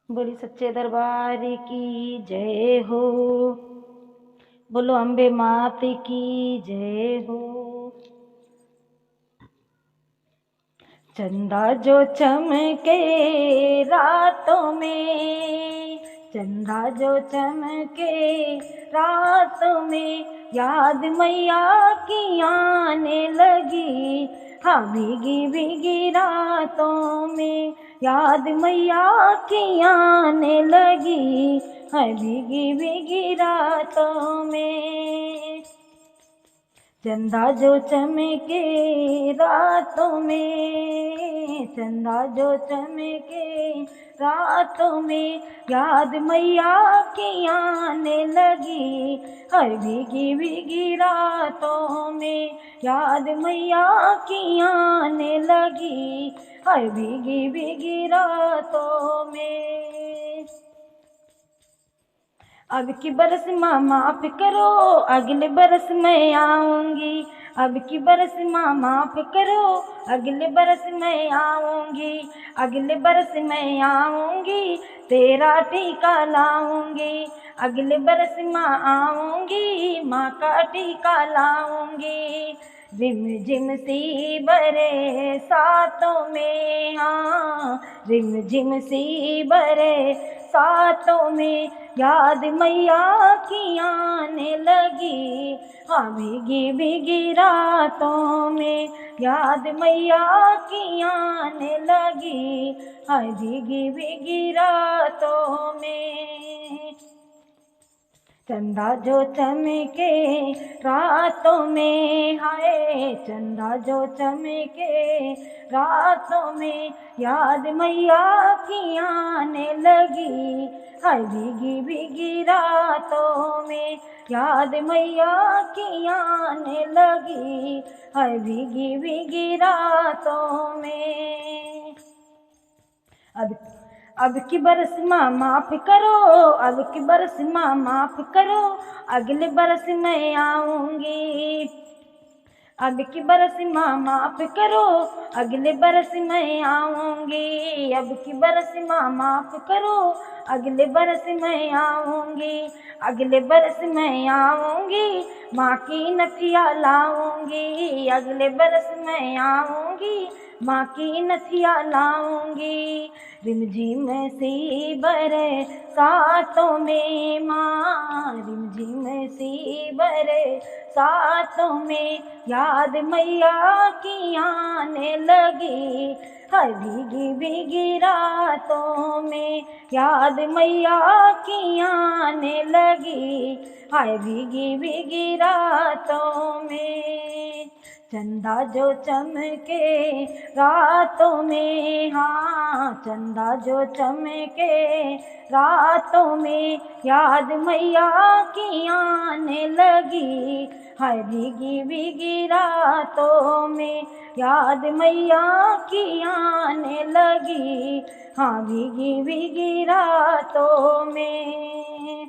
बोली सच्चे दरबार की जय हो। बोलो अम्बे मात की जय हो। चंदा जो चमके रातों में, चंदा जो चमके रातों में, याद मैया की आने लगी। हाँ भीगी भीगी रातों में याद मैया की आने लगी। हाँ भीगी भीगी रातों में चंदा जो चमके रातों में, चंदा जो चमके रातों में, याद मैया की आने लगी। हर भीगी भीगी रातों में याद मैया की आने लगी। हर भीगी भीगी रातों में अब की बरस माँ माफ करो, अगले बरस मैं आऊंगी। अब की बरस माँ माफ करो, अगले बरस मैं आऊंगी। अगले बरस मैं आऊंगी, तेरा टीका लाऊंगी। अगले बरस माँ आऊंगी, माँ का टीका लाऊंगी। रिम झिम सी बरे सातों में, हाँ रिम झिम सी बरे सातों में, याद मैया की आने लगी। हाँ भीगी भीगी रातों में याद मैया की आने लगी। हाँ भीगी भीगी रातों में चंदा जो चमके रातों में, हाय चंदा जो चमके रातों में, याद मैया की आने लगी। हाय भीगी भीगी रातों में याद मैया की आने लगी। हाय भीगी भीगी रातों में अब की बरस माँ माफ करो, अब की बरस माँ माफ करो, अगले बरस मैं आऊंगी। अब की बरस माँ माफ करो, अगले बरस मैं आऊंगी। अब की बरस माँ माफ करो, अगले बरस मैं आऊंगी। अगले बरस मैं आऊंगी, माँ की नथिया लाऊंगी। अगले बरस मैं आऊंगी, माँ की नथिया लाऊंगी। रिमझिम सी बरे सातों में माँ, रिमझिम सी बरे सातों में, याद मैया की आने लगी। हर भीगी भीगी रातों में याद मैया की आने लगी। हाय भीगी भीगी रातों में चंदा जो चमके रातों में, हाँ चंदा जो चमके रातों में, याद मैया की आने लगी। हाय भीगी भीगी रातों में याद मैया की आने लगी। हाँ भीगी भीगी रातों में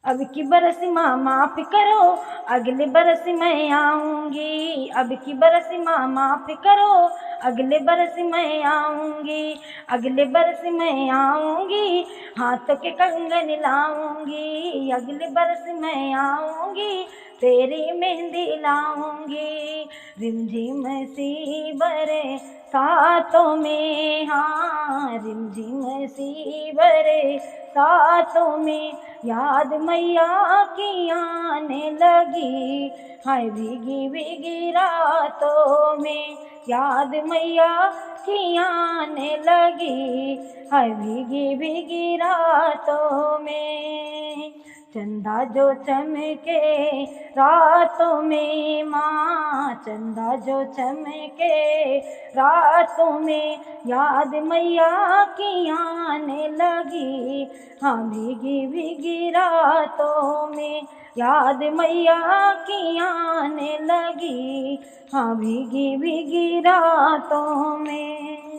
अब की बरस माँ माफ करो, अगले बरस मैं आऊंगी। अब की बरस माँ माफ करो, अगले बरस मैं आऊंगी। अगले बरस मैं आऊंगी, हाथों के कंगन लाऊंगी। अगले बरस मैं आऊंगी, तेरी मेहंदी लाऊंगी। रिमझिम सी बरे सातों में, हाँ रिमझिम सी बरे सातों में, याद मैया की आने लगी। हाय भीगी भीगी रातों में याद मैया की आने लगी। हाय भीगी भीगी रातों में चंदा जो चमके रातों में माँ, चंदा जो चमके रातों में, याद मैया की आने लगी। हाँ भीगी भीगी रातों में याद मैया की आने लगी। हाँ भीगी भीगी रातों में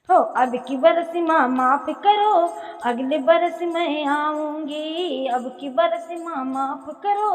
हो अब की बरस माँ माफ करो, अगले बरस मैं आऊँगी, अब की बरस माँ माफ़ करो,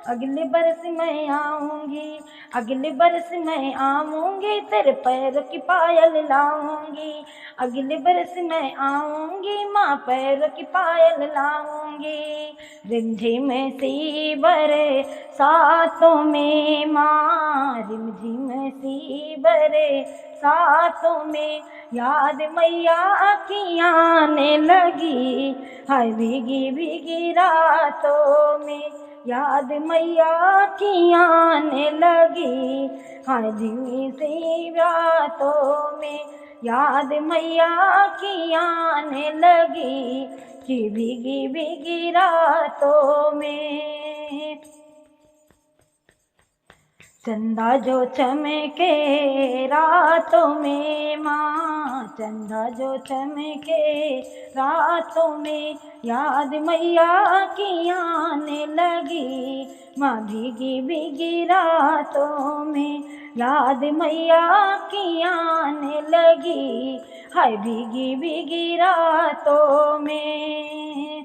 अगले बरस मैं आऊँगी, अगले बरस मैं आऊँगी, तेरे पैरों की पायल लाऊँगी, अगले बरस मैं आऊँगी, माँ पैरों की पायल लाऊँगी। रिमझिम सी बरे सातों में माँ, रिमझिम सी बरे सातों में, याद मैया की आने लगी, हाय भीगी भीगी रातों में, याद मैया की आने लगी, हाय धीमी सी रातों में, याद मैया की आने लगी, कि भीगी भीगी रातों में। चंदा जो चमके रातों में माँ, चंदा जो चमके रातों में, याद मैया की आने लगी, माँ भीगी भीगी रातों में, याद मैया की आने लगी, हाय भीगी भीगी रातों में।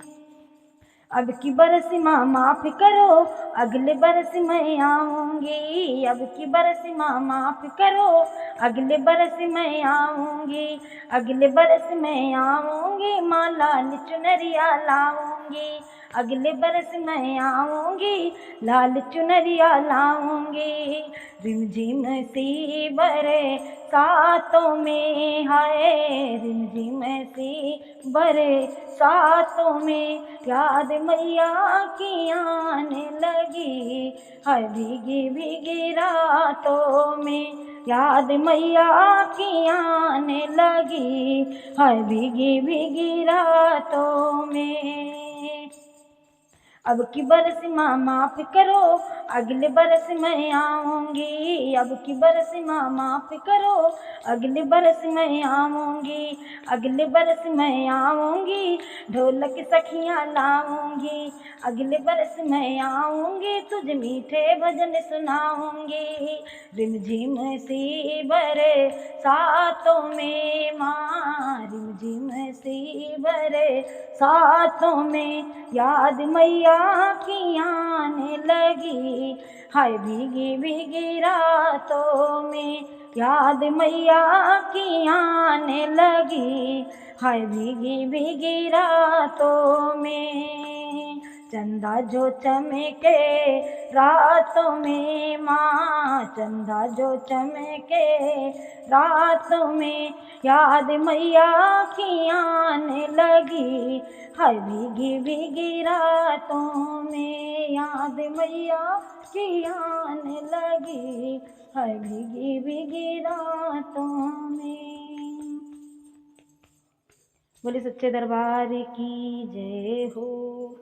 अब की बरस माँ माफ़ करो, अगले बरस मैं आऊँगी, अब की बरस माँ माफ़ करो, अगले बरस मैं आऊँगी, अगले बरस मैं आऊँगी, माँ लाल चुनरिया लाऊँगी, अगले बरस मैं आऊँगी, लाल चुनरिया लाऊँगी। रिमझिम सी बरे सातों में, हाय रिमझिम सी बरे सातों में, याद मैया की आने लगी, हाय भीगी भीगी रातों में, याद मैया की आने लगी, हाय भीगी भीगी रातों में। अब की बरस माँ माफ़ करो, अगले बरस मैं आऊँगी, अब की बरस माँ माफ़ करो, अगले बरस मैं आऊँगी, अगले बरस मैं आऊँगी, ढोलक सखियाँ लाऊँगी, अगले बरस मैं आऊँगी, तुझ मीठे भजन सुनाऊँगी। रिमझिम सी बरे सातों में माँ, रिमझिम सी बरे सातों में, याद मैया की आने लगी, हाय भीगी भीगी रातों में, याद मैया की आने लगी, हाय भीगी भीगी रातों में। चंदा जो चमके रातों में माँ, चंदा जो चमके रातों में, याद मैया की आने लगी, हाय भीगी भीगी रातों में, याद मैया की आने लगी, हाय भीगी भीगी रातों में। बोले सच्चे दरबार की जय हो।